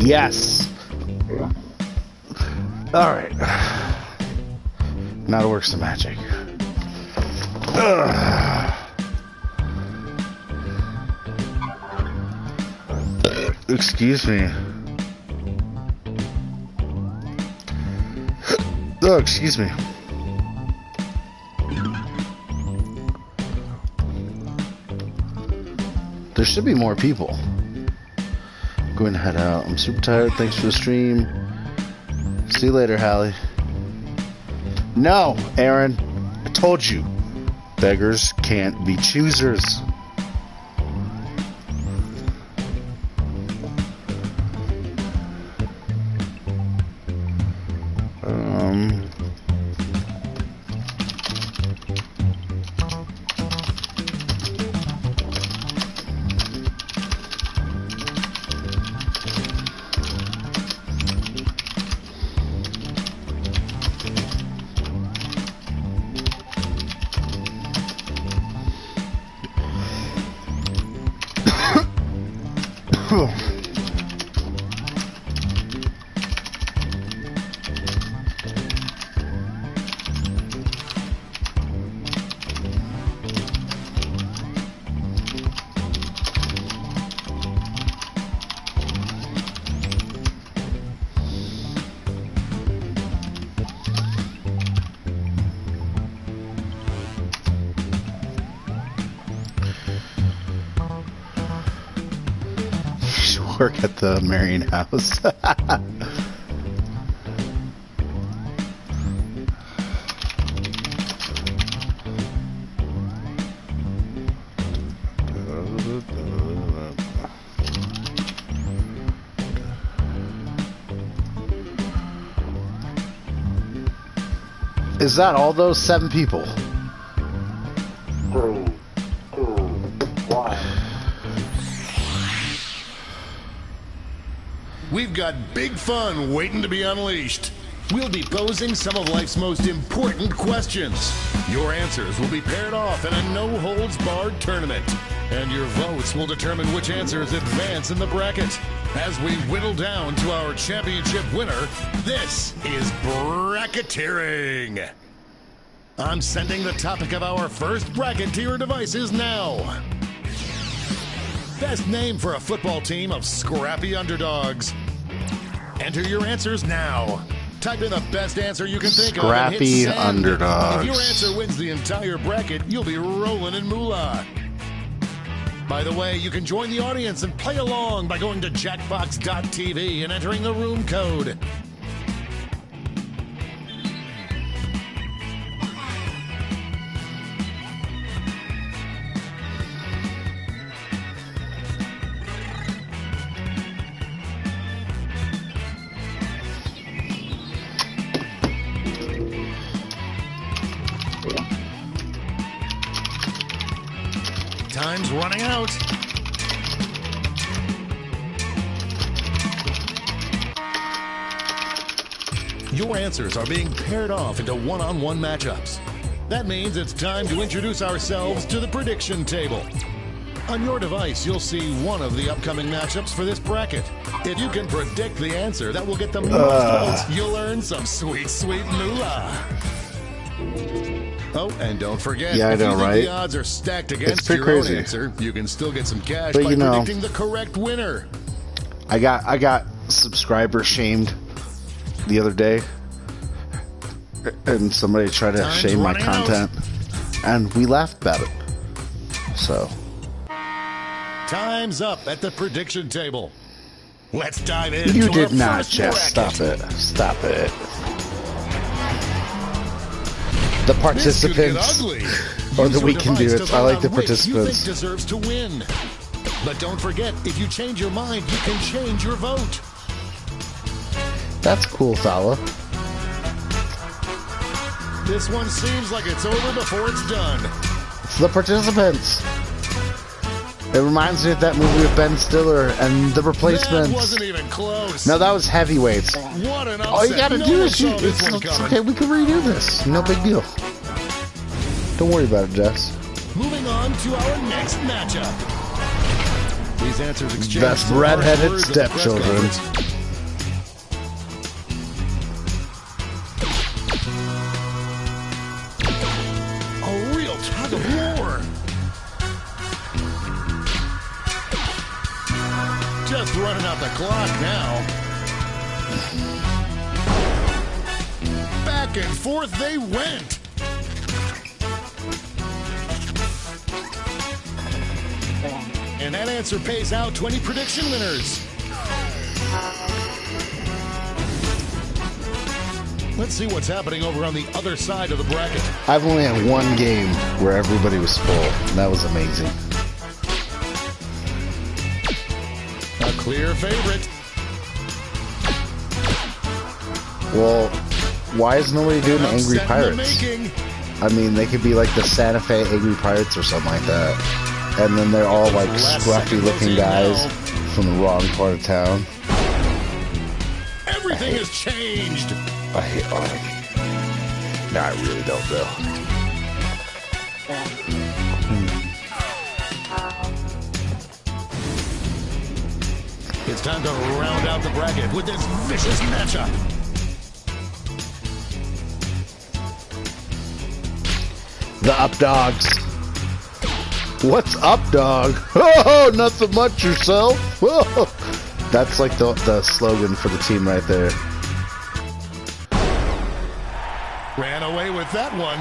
Yes. All right. Now it works the magic. Excuse me. Oh, excuse me. There should be more people. I'm going to head out. I'm super tired. Thanks for the stream. See you later, Hallie. No, Aaron. I told you. Beggars can't be choosers. Work at the Marion house. Is that all those 7 people? 3, 2, 1. We've got big fun waiting to be unleashed. We'll be posing some of life's most important questions. Your answers will be paired off in a no-holds-barred tournament. And your votes will determine which answers advance in the bracket. As we whittle down to our championship winner, this is bracketeering. I'm sending the topic of our first bracket to your devices now. Best name for a football team of scrappy underdogs. Enter your answers now. Type in the best answer you can think of and hit Scrappy send. underdogs. If your answer wins the entire bracket, you'll be rolling in moolah. By the way, you can join the audience and play along by going to JackBox.tv and entering the room code. Time's running out. Your answers are being paired off into one-on-one matchups. That means it's time to introduce ourselves to the prediction table. On your device, you'll see one of the upcoming matchups for this bracket. If you can predict the answer that will get the most votes, you'll earn some sweet, sweet moolah. Oh, and don't forget, Yeah, I know, if you think right? the odds are stacked against pretty your crazy. own answer, you can still get some cash But by you know, predicting the correct winner. I got subscriber shamed the other day, and somebody tried to Time's shame my running out. content, and we laughed about it. So Time's up at the prediction table. Let's dive in. you to did our not, first Jess. bracket. Stop it. The This could get participants, ugly. or Use the your we can do device it. to I vote like on the which you think participants. deserves to win. But don't forget, if you change your mind, you can change your vote. That's cool, fella. This one seems like it's over before it's done. It's the participants. It reminds me of that movie with Ben Stiller and the That replacements. wasn't even close. No, that was heavyweights. What an upset. All you gotta No do one is saw shoot. this It's one coming. okay. We can redo this. No big deal. Don't worry about it, Jess. Moving on to our next matchup. These answers exchanged That's some harsh redheaded words at the press stepchildren. conference. Just running out the clock now. Back and forth they went. And that answer pays out 20 prediction winners. Let's see what's happening over on the other side of the bracket. I've only had one game where everybody was full, and that was amazing. A clear favorite. Well, why is nobody doing Angry Upset in the Pirates? making. I mean, they could be like the Santa Fe Angry Pirates or something like that. And then they're all like scruffy-looking guys from the wrong part of town. Everything has changed. I hate Arnie. No, I really don't, though. It's time to round out the bracket with this vicious matchup. The Up Dogs. What's up, dog? Oh, not so much yourself. Oh. That's like the slogan for the team right there. Ran away with that one.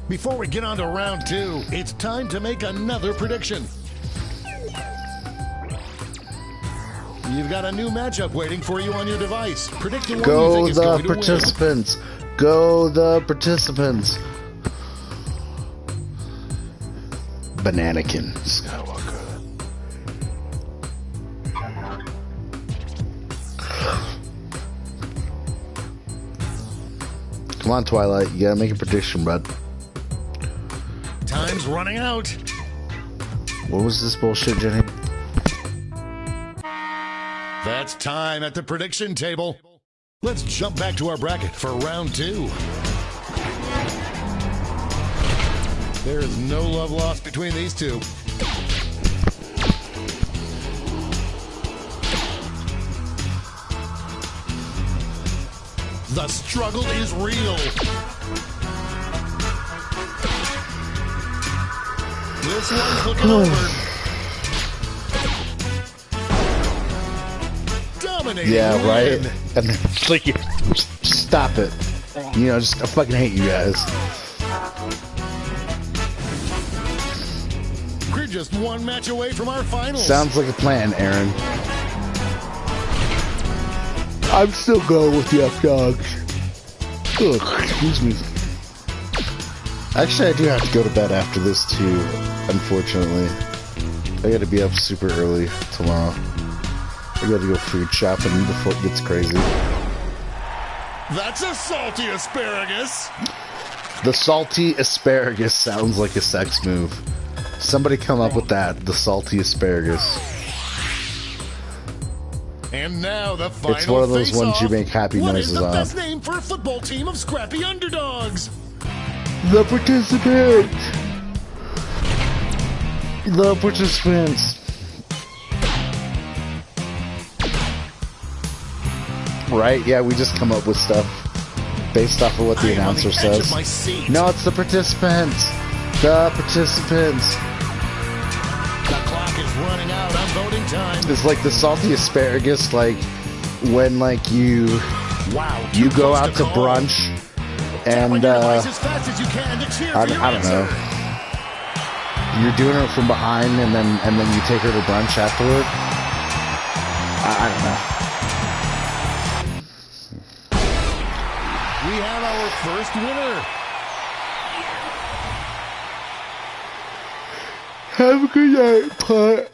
Before we get on to round two, it's time to make another prediction. You've got a new matchup waiting for you on your device. Predict the one you Go think is the going to win. participants. Go the participants. Bananakin Skywalker. Come on, Twilight. You gotta make a prediction, bud. Time's running out. What was this bullshit, Jenny? That's time at the prediction table. Let's jump back to our bracket for round two. There is no love lost between these two. The struggle is real. This one's looking over. Dominating Yeah, the right? win. And then it's like, stop it. You know, just, I fucking hate you guys. We're just one match away from our finals. Sounds like a plan, Aaron. I'm still going with the Up Dogs. Ugh, excuse me. Actually, I do have to go to bed after this, too, unfortunately. I gotta be up super early tomorrow. I gotta go food shopping before it gets crazy. That's a salty asparagus. The salty asparagus sounds like a sex move. Somebody come up with that. The salty asparagus. And now the final It's one of those ones face-off. you make happy What noises is the on. best name for a football team of scrappy underdogs? The participants. The participants. Right? Yeah, we just come up with stuff based off of what the I am on announcer the edge of says. my seat. No, it's the participants. The participants. The clock is running out on voting time. It's like the salty asparagus, like when like you Wow. you too go close out to call. brunch Tap on and your device as fast as you can to cheer for your I don't know. answer. You're doing it from behind and then you take her to brunch afterward. I don't know. We have our first winner. Have a good night, Pot.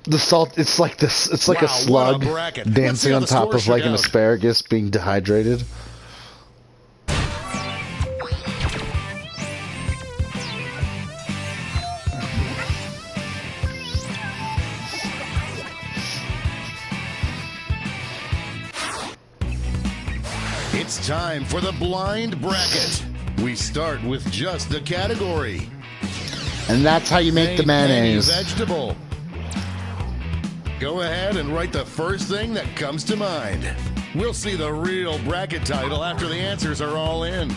The salt, it's like this, it's like Wow, a slug what a bracket. Let's dancing see how on the top score of like shook an out. asparagus being dehydrated. It's time for the blind bracket. We start with just the category. And that's how you make the Name any mayonnaise. vegetable. Go ahead and write the first thing that comes to mind. We'll see the real bracket title after the answers are all in.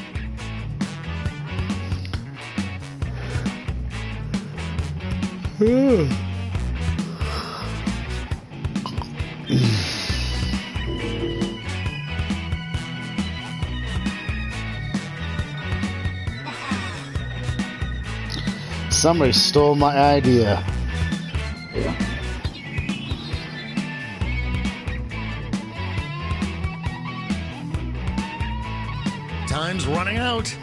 Somebody stole my idea. Time's running out.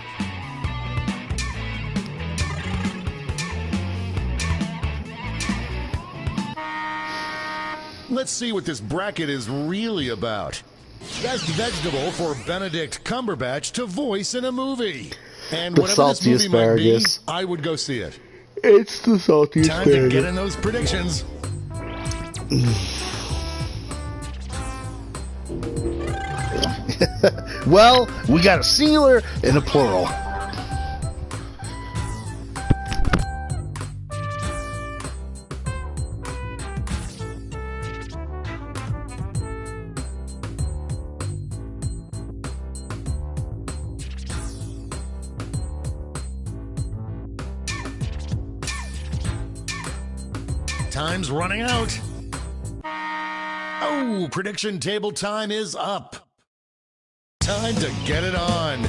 Let's see what this bracket is really about. Best vegetable for Benedict Cumberbatch to voice in a movie. And The whatever this salty movie might be, asparagus. I would go see it. It's the salty Time to get in those predictions. Well, we got a singular and a plural. Time's running out. Oh, prediction table time is up. Time to get it on.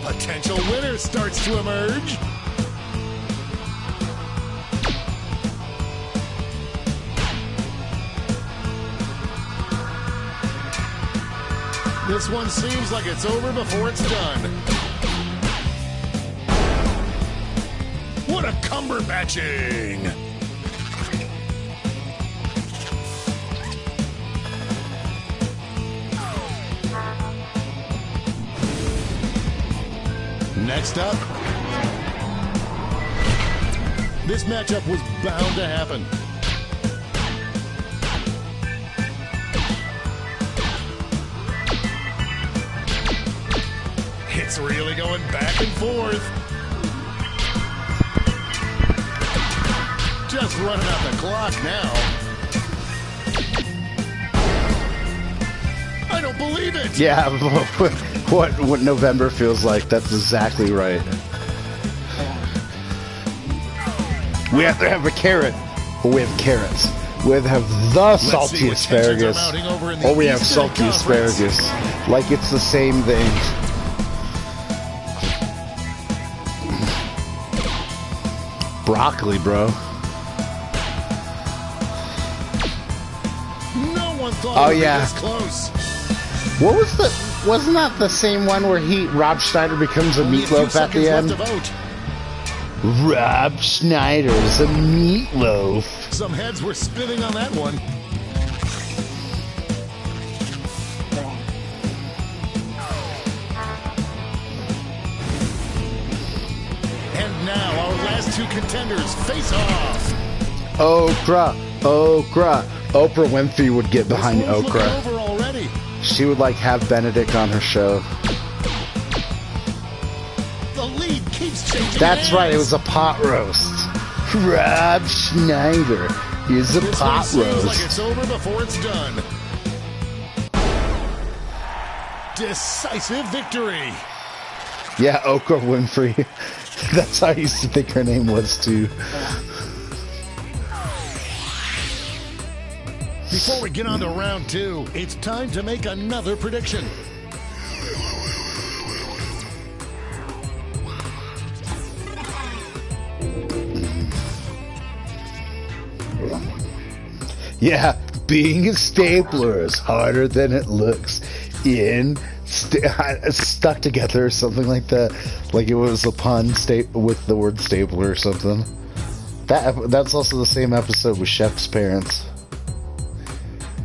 Potential winner starts to emerge. This one seems like it's over before it's done. What a cumberbatching! Next up, this matchup was bound to happen. It's really going back and forth. Just running out the clock now. I don't believe it. Yeah, what November feels like. That's exactly right. We have to have a carrot, or we have carrots. We have to have the salty asparagus, or we have salty asparagus. Like it's the same thing. Broccoli, bro. No one thought Oh, it would be yeah. this close. What was the? Wasn't that the same one where Rob Schneider becomes a Only a few meatloaf at the seconds end? left to vote. Rob Schneider's a meatloaf. Some heads were spinning on that one. And now our last two contenders face off. Okra, okra. Oprah Winfrey would get behind This one's looking okra. over already. She would like have Benedict on her show. The lead keeps changing. That's right, it hands. was a pot roast. Rob Schneider is a This pot one seems like roast. it's over before it's done. Decisive victory. Yeah, Oprah Winfrey. That's how I used to think her name was too. Before we get on to round two, it's time to make another prediction. Yeah, being a stapler is harder than it looks. Stuck together or something like that. Like it was a pun with the word stapler or something. That's also the same episode with Chef's parents.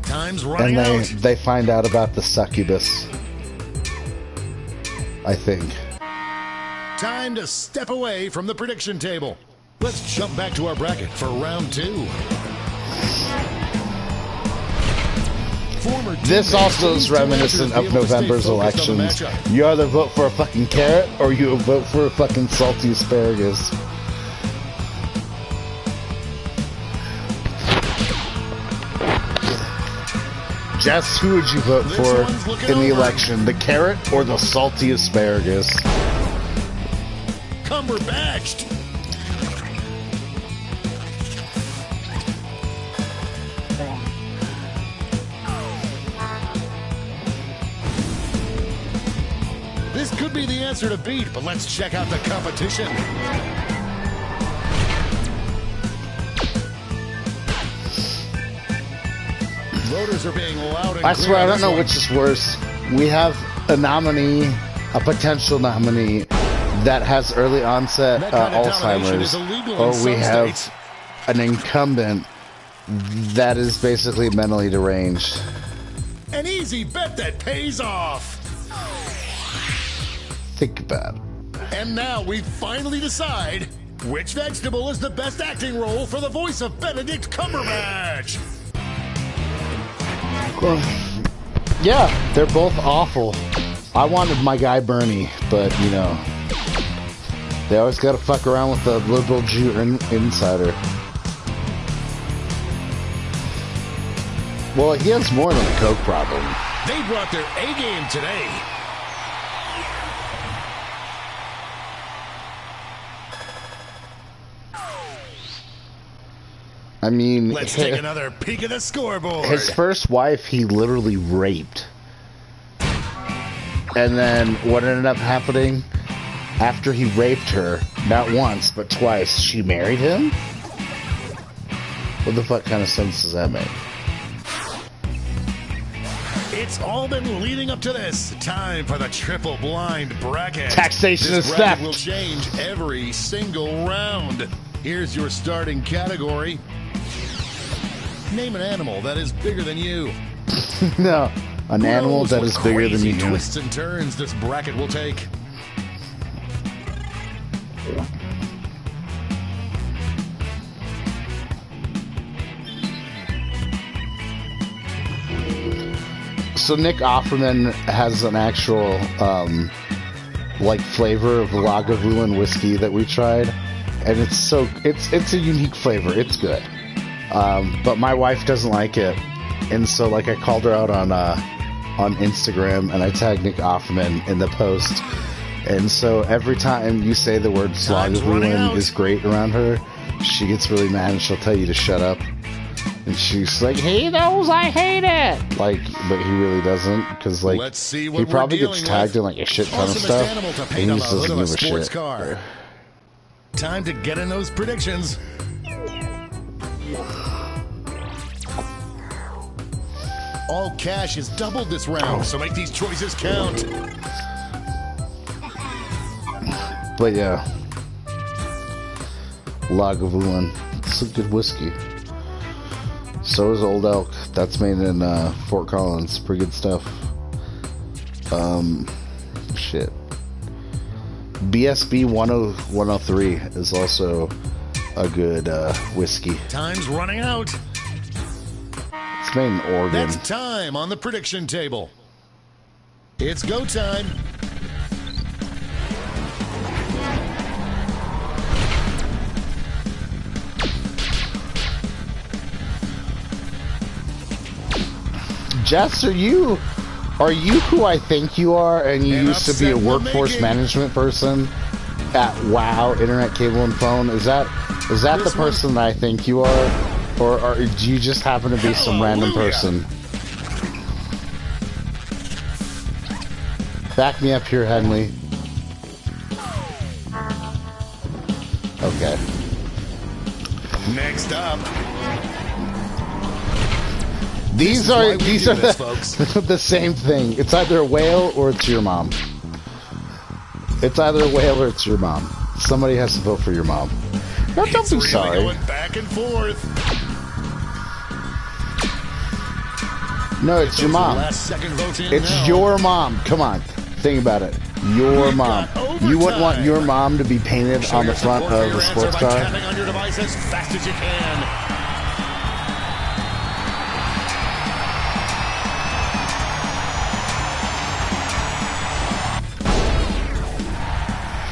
Time's running And out. they find out about the succubus. I think. Time to step away from the prediction table. Let's jump back to our bracket for round two. Former This teammates also these is two reminiscent answers of be able to stay November's focused on the elections. matchup. You either vote for a fucking carrot or you vote for a fucking salty asparagus. Jess, who would you vote for in the election? The carrot or the salty asparagus? Cumberbatched. This could be the answer to beat, but let's check out the competition. Voters are being loud and I clear swear, I on don't this know one. which is worse. We have a nominee, a potential nominee, that has early onset That kind of domination Alzheimer's, is illegal in or we some have states. an incumbent that is basically mentally deranged. An easy bet that pays off. Think about it. And now we finally decide which vegetable is the best acting role for the voice of Benedict Cumberbatch. Yeah, they're both awful. I wanted my guy Bernie, but you know, they always got to fuck around with the liberal Jew insider. Well, he has more than a coke problem. They brought their A game today. I mean, Let's take another peek at the scoreboard. his first wife, he literally raped. And then what ended up happening after he raped her, not once, but twice, she married him? What the fuck kind of sense does that make? It's all been leading up to this. Time for the triple blind bracket. Taxation This is bracket theft. will change every single round. Here's your starting category. Name an animal that is bigger than you. No, an Who animal knows that what is bigger than crazy you. twists and turns this bracket will take. So Nick Offerman has an actual like flavor of Lagavulin whiskey that we tried, and it's a unique flavor. It's good, but my wife doesn't like it, and so like I called her out on Instagram, and I tagged Nick Offerman in the post, and so every time you say the word Time's running out. Lagavulin is great around her, she gets really mad and she'll tell you to shut up. And she's like, he knows I hate it. Like, but he really doesn't, because like Let's see what he we're probably gets dealing tagged with. in like a shit ton of Awesomest stuff, animal to and paint he on just the hood doesn't of a give a sports shit. car. Time to get in those predictions. All cash is doubled this round, so make these choices count. But yeah, Lagavulin, it's a good whiskey. So is Old Elk. That's made in Fort Collins. Pretty good stuff. Shit. BSB 103 is also a good whiskey. Time's running out. It's made in Oregon. That's time on the prediction table. It's go time. Jess, are you who I think you are, and you An used to be a upset in the workforce making. management person at WOW Internet Cable and Phone? Is that the This one- person that I think you are, or do you just happen to be some random Hallelujah. person? Back me up here, Henley. Okay. Next up. These why are we these do are this, folks. the same thing. It's either a whale or it's your mom. It's either a whale or it's your mom. Somebody has to vote for your mom. No, don't It's be really sorry. going back and forth. No, it's your Those are mom. last second votes in It's now. your mom. Come on, think about it. Your We've mom. got You wouldn't want overtime. your mom to be painted Show on the your front support for of your a sports answer by car. tapping on your device as fast as you can.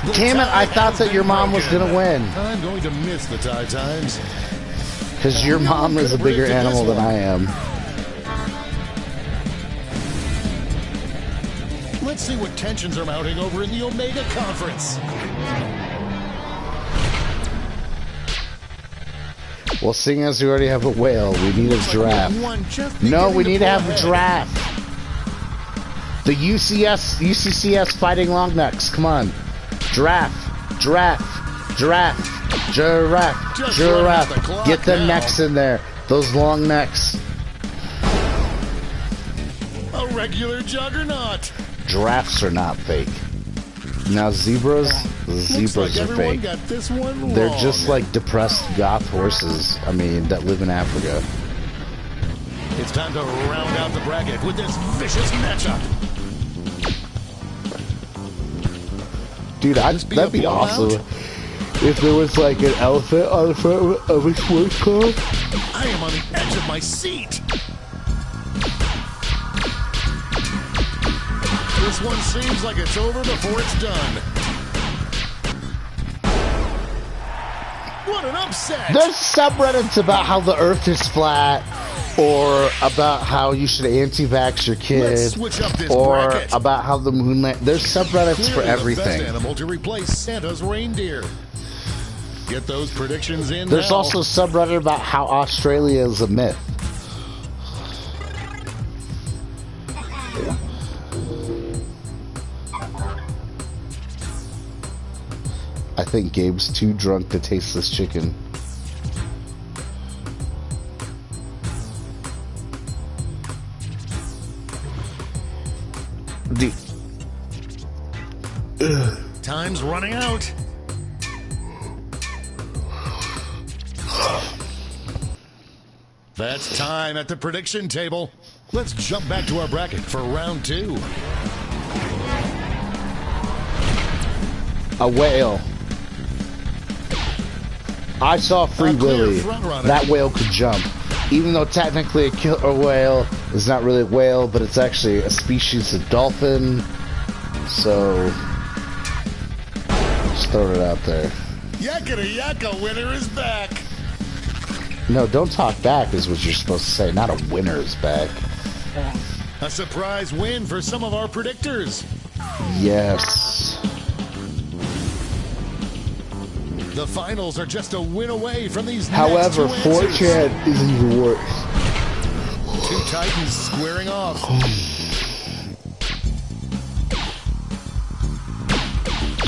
The Damn it! I tie thought has that your been mom was broken. gonna win, I'm going to miss the tie times. because your No one mom could is a have bigger predicted this animal than one. I am. Let's see what tensions are mounting over in the Omega Conference. Well, seeing as we already have a whale, we need a giraffe. No, we need to have a giraffe. The UCCS fighting long necks. Come on. Giraffe. Get the necks in there. Those long necks. A regular juggernaut. Giraffes are not fake. Now zebras are fake. Got this one They're wrong. just like depressed goth horses. I mean, that live in Africa. It's time to round out the bracket with this vicious matchup. Dude, that'd be awesome if there was like an elephant on the front of a sports car. I am on the edge of my seat. This one seems like it's over before it's done. What an upset! There's subreddits about how the earth is flat, or about how you should anti-vax your kid, or bracket. about how the moon There's subreddits for Clearly everything. The best animal to replace Santa's reindeer. Get those predictions in There's now. also subreddit about how Australia is a myth. I think Gabe's too drunk to taste this chicken. Dude. Time's running out. That's time at the prediction table. Let's jump back to our bracket for round 2. A whale. I saw Free A clear Willy. frontrunner. That whale could jump. Even though technically a killer whale is not really a whale, but it's actually a species of dolphin. So, just throwing it out there. Yakata Yaka winner is back. No, don't talk back is what you're supposed to say. Not a winner's back. A surprise win for some of our predictors. Yes. The finals are just a win away from these However, next two answers. 4chan is even worse. Two titans squaring off.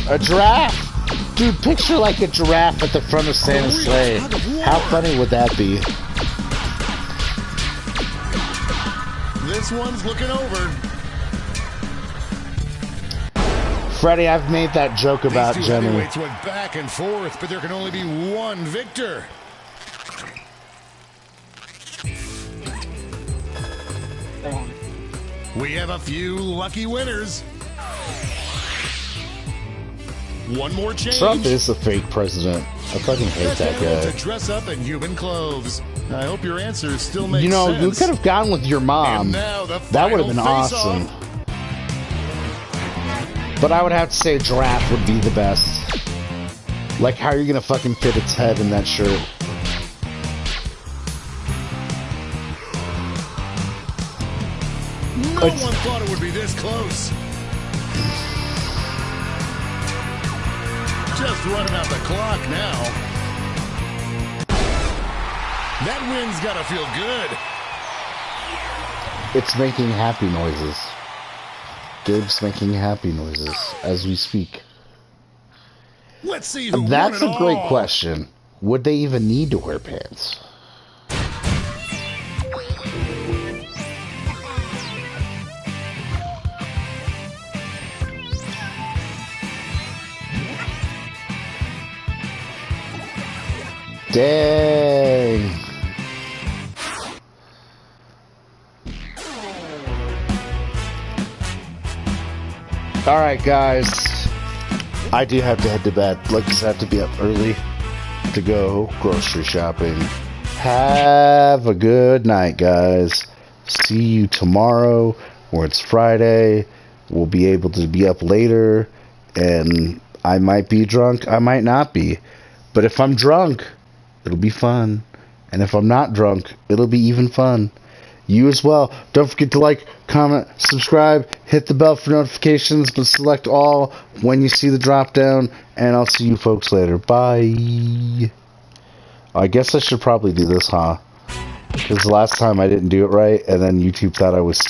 A giraffe! Dude, picture like a giraffe at the front of Santa's sleigh. How funny would that be? This one's looking over. Freddie, I've made that joke about These two Jenny. heavyweights went back and forth, but there can only be one victor. We have a few lucky winners. One more change. Trump is a fake president. I fucking hate That's that everyone guy. to dress up in human clothes. I hope your answers still make You know, sense. you could have gone with your mom. And now the That would have been final face-off. awesome. But I would have to say giraffe would be the best. Like, how are you gonna fucking fit its head in that shirt? No one thought it would be this close. Just running out the clock now. That win's gotta feel good. It's making happy noises. Gabe's making happy noises as we speak. Let's see who That's won a it great all. question. Would they even need to wear pants? Dang. Alright, guys. I do have to head to bed. Like I said, I have to be up early to go grocery shopping. Have a good night, guys. See you tomorrow, or it's Friday. We'll be able to be up later, and I might be drunk, I might not be. But if I'm drunk, it'll be fun. And if I'm not drunk, it'll be even fun. You as well. Don't forget to like, comment, subscribe, hit the bell for notifications, but select all when you see the drop down, and I'll see you folks later. Bye. I guess I should probably do this, huh? Because last time I didn't do it right, and then YouTube thought I was still